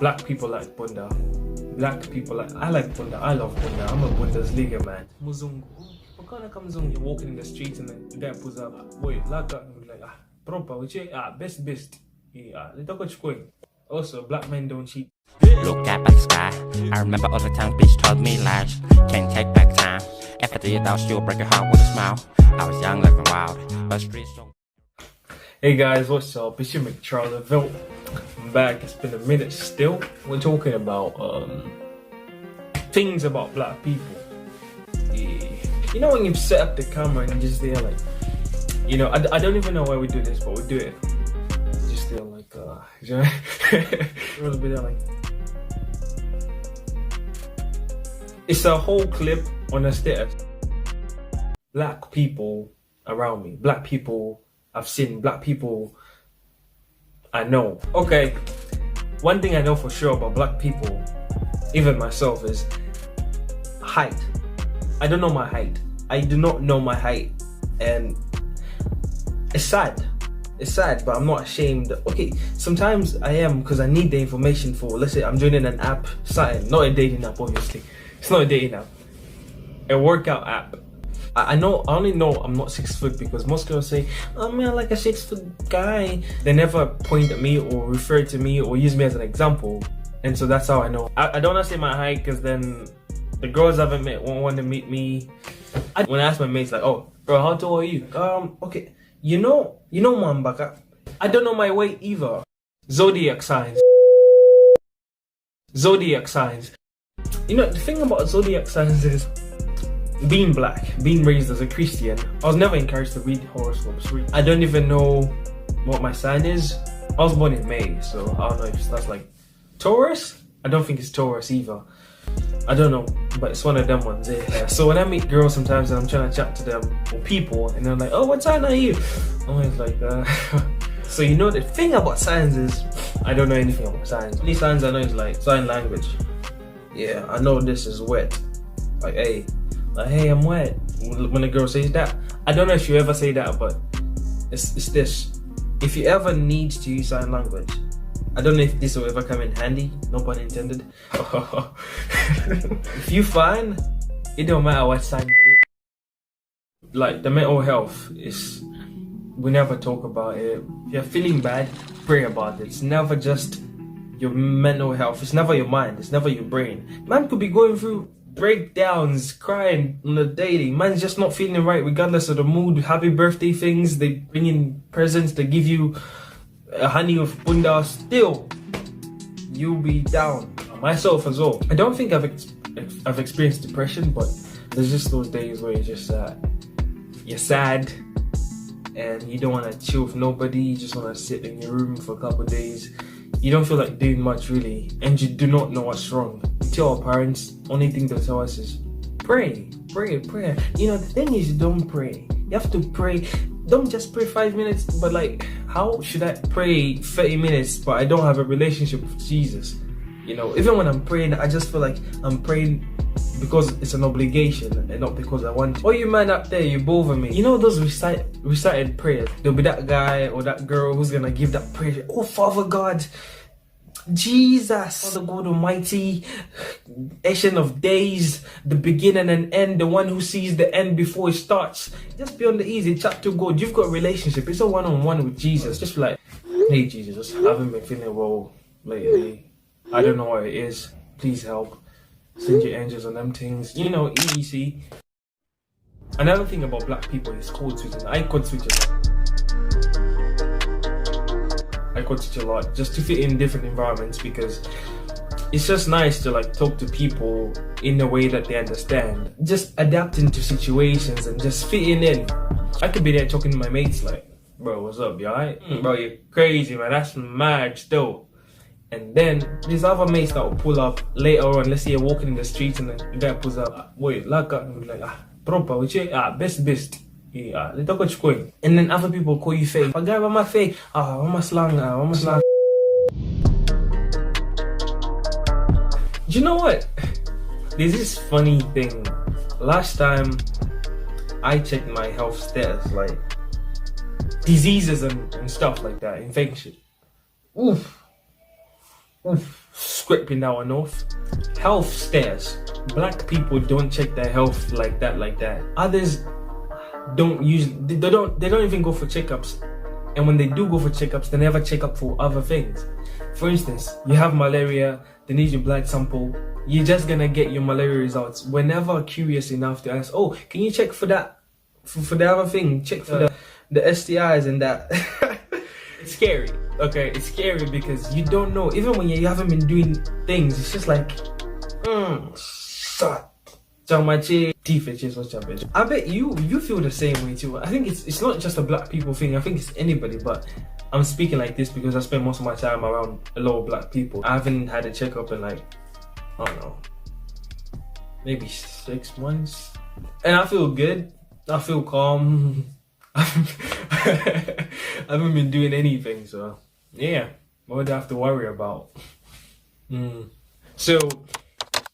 Black people like Bunda. Black people like, I like Bunda. I love Bunda. I'm a Bundesliga man. Muzungu. What kind of Muzungu? You're walking in the street and then the guy pulls up. Wait, like proper. Which best. Yeah, they talk about going. Also, black men don't cheat. Look up at the sky. I remember all the times bitch told me lies. Can't take back time. After the I'll still break your heart with a smile. I was young, living wild, but streets don't. Hey guys, what's up? It's your McCharleville. I'm back. It's been a minute still. We're talking about things about black people. Yeah. You know when you set up the camera and you're just there like, you know, I don't even know why we do this, but we do it. Just there like, you know, a little bit there like. It's a whole clip on the stairs. Black people around me. Black people I've seen. Black people I know. Okay, one thing I know for sure about black people, even myself, is height. I don't know my height. I do not know my height, and it's sad. It's sad, but I'm not ashamed. Okay, sometimes I am because I need the information for, let's say I'm joining an app, something, not a dating app obviously. It's not a dating app. A workout app. I only know I'm not 6 foot because most girls say, oh man, like a 6 foot guy. They never point at me or refer to me or use me as an example. And so that's how I know. I don't want to say my height because then the girls I haven't met won't want to meet me. When I ask my mates like, oh, bro, how tall are you? Okay, you know Mwambaka. I don't know my weight either. Zodiac signs. Zodiac signs. You know, the thing about zodiac signs is, being black, being raised as a Christian, I was never encouraged to read horoscopes. I don't even know what my sign is. I was born in May, so I don't know if that's like Taurus. I don't think it's Taurus either. I don't know, but it's one of them ones. Yeah. So when I meet girls sometimes and I'm trying to chat to them or people, and they're like, "Oh, what sign are you?" I'm always like, So you know the thing about signs is, I don't know anything about signs. Only signs I know is like sign language. Yeah, I know this is wet. Like, hey, I'm wet. When a girl says that, I don't know if you ever say that, but it's this. If you ever need to use sign language, I don't know if this will ever come in handy, no pun intended. If you find, it don't matter what sign you is. Like the mental health is, we never talk about it. If you're feeling bad, pray about it. It's never just your mental health. It's never your mind. It's never your brain. Man could be going through breakdowns, crying on a daily. Man's just not feeling right regardless of the mood. Happy birthday things, they bring in presents, they give you a honey of bunda. Still, you'll be down. Myself as well. I don't think I've experienced depression, but there's just those days where you're just you're sad and you don't want to chill with nobody. You just want to sit in your room for a couple of days. You don't feel like doing much really, and you do not know what's wrong. We tell our parents, only thing they tell us is pray. You know, the thing is, don't pray. You have to pray. Don't just pray 5 minutes, but like, how should I pray 30 minutes but I don't have a relationship with Jesus? You know, even when I'm praying, I just feel like I'm praying because it's an obligation and not because I want to. Oh, you man up there, you bother me. You know those recited prayers? There'll be that guy or that girl who's gonna give that prayer. Oh, Father God, Jesus, Father God Almighty, Ancient of Days, the beginning and end, the one who sees the end before it starts. Just be on the easy, chat to God. You've got a relationship. It's a one-on-one with Jesus. Just be like, hey Jesus, I haven't been feeling well lately. I don't know what it is. Please help. Send your angels on them things. You know, easy. Another thing about black people is code switching. I code switch a lot. I code switch a lot just to fit in different environments because it's just nice to like talk to people in a way that they understand. Just adapting to situations and just fitting in. I could be there talking to my mates like, bro, what's up, you alright? Bro, you're crazy, man. That's mad still. And then there's other mates that will pull up later on. Let's say you're walking in the streets and the guy pulls up. Wait, like, proper, which best. Yeah, they talk about going. And then other people call you fake. A guy, my fake. I'm slang. Do you know what? There's this funny thing. Last time I checked my health status, like diseases and stuff like that, infection. Oof. scraping that one off. Health stares. Black people don't check their health like that. Others don't they don't even go for checkups. And when they do go for checkups, they never check up for other things. For instance, you have malaria, they need your blood sample. You're just gonna get your malaria results. We're never curious enough to ask, oh, can you check for that, for the other thing? Check for the STIs and that. It's scary. Okay, it's scary because you don't know. Even when you haven't been doing things, it's just like, shut. So my teeth itches, what's up, bitch? I bet you feel the same way too. I think it's not just a black people thing. I think it's anybody, but I'm speaking like this because I spend most of my time around a lot of black people. I haven't had a checkup in like, I don't know, maybe 6 months. And I feel good. I feel calm. I haven't been doing anything, so yeah, what would I have to worry about? So,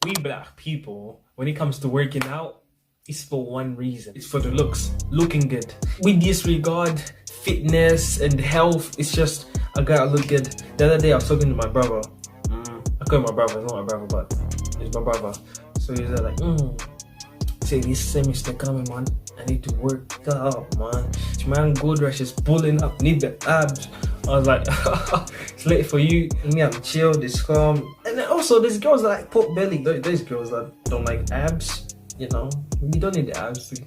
we black people, when it comes to working out, it's for one reason. It's for the looks, looking good. We disregard fitness and health. It's just, I gotta look good. The other day I was talking to my brother. I call him my brother, it's not my brother, but it's my brother. So he's like, say this semester coming, man, I need to work out, man. Man, Gold Rush is pulling up, need the abs. I was like, it's late for you. Me, I'm chill, this calm. And then also, there's girls that like pot belly. There's girls that don't like abs, you know. You don't need the abs to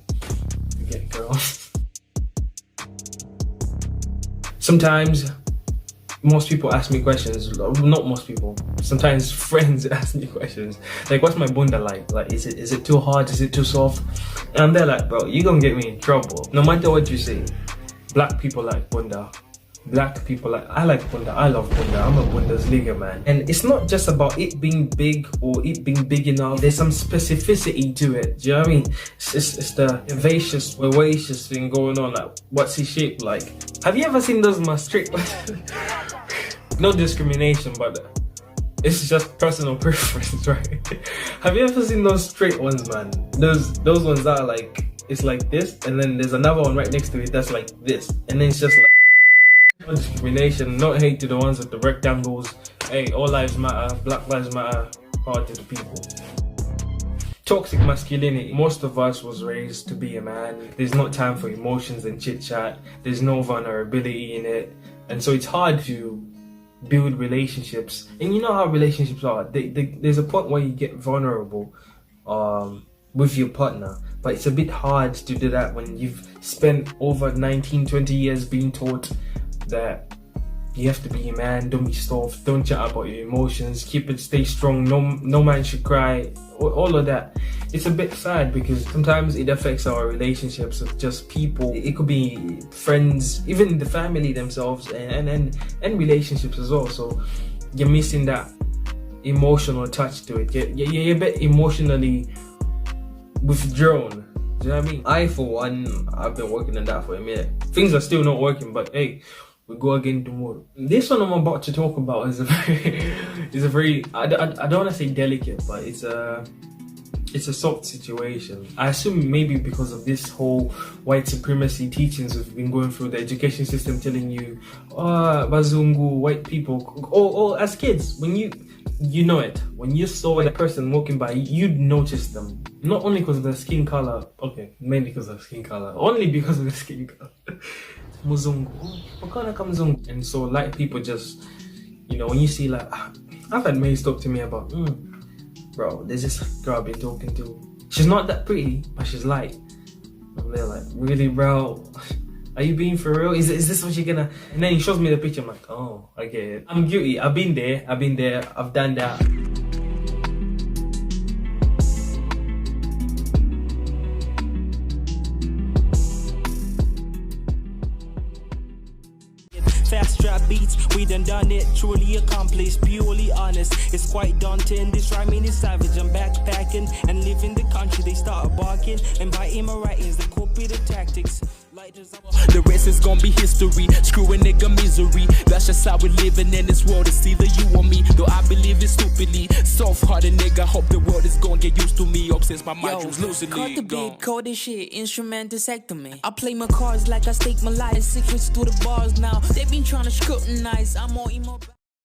get girls. Sometimes, most people ask me questions. Not most people. Sometimes friends ask me questions. Like, what's my bunda like? Like, is it too hard? Is it too soft? And they're like, bro, you're gonna get me in trouble. No matter what you say, black people like bunda. Black people I like bunda. I love bunda. I'm a Bundesliga man. And it's not just about it being big or it being big enough. There's some specificity to it. Do you know what I mean? It's the vivacious thing going on. Like, what's his shape like? Have you ever seen those strict? No discrimination, but it's just personal preference, right? Have you ever seen those straight ones, man? Those ones are like, it's like this, and then there's another one right next to it that's like this, and then it's just like, no discrimination, not hate to the ones with the rectangles. Hey, all lives matter, black lives matter, power to the people. Toxic masculinity. Most of us was raised to be a man. There's no time for emotions and chit chat. There's no vulnerability in it, and so it's hard to build relationships. And you know how relationships are. There's a point where you get vulnerable with your partner, but it's a bit hard to do that when you've spent over 19-20 years being taught that you have to be a man, don't be soft, don't chat about your emotions, stay strong, no man should cry, all of that. It's a bit sad because sometimes it affects our relationships with just people. It could be friends, even the family themselves, and relationships as well. So you're missing that emotional touch to it. You're a bit emotionally withdrawn. Do you know what I mean? I, for one, I've been working on that for a minute. Things are still not working, but hey, we go again tomorrow. This one I'm about to talk about is a very, I don't want to say delicate, but it's a soft situation. I assume maybe because of this whole white supremacy teachings we've been going through, the education system telling you, Bazungu, white people, or as kids, when you know it, when you saw that person walking by, you'd notice them. Not only because of their skin color, okay, mainly because of skin color, only because of the skin color. Muzungu, Muzungu. And so like people just, you know, when you see like, I've had mates talk to me about, bro, there's this girl I've been talking to. She's not that pretty, but she's light. And they're like, really, bro? Are you being for real? Is this what you're gonna? And then he shows me the picture. I'm like, oh, I get it. I'm guilty. I've been there. I've done that. Fast trap beats, we done it, truly accomplished, purely honest. It's quite daunting, this rhyming is savage. I'm backpacking and living the country. They start barking and biting my writings, the corporate tactics. The rest is gonna be history, screw a nigga misery. That's just how we living in this world, it's either you or me. Though I believe it stupidly, soft-hearted nigga, hope the world is gonna get used to me. Up since my mind was losing cut the beat, cold as shit, instrumentectomy. I play my cards like I stake my life, secrets through the bars now. They been trying to scrutinize, I'm more emo.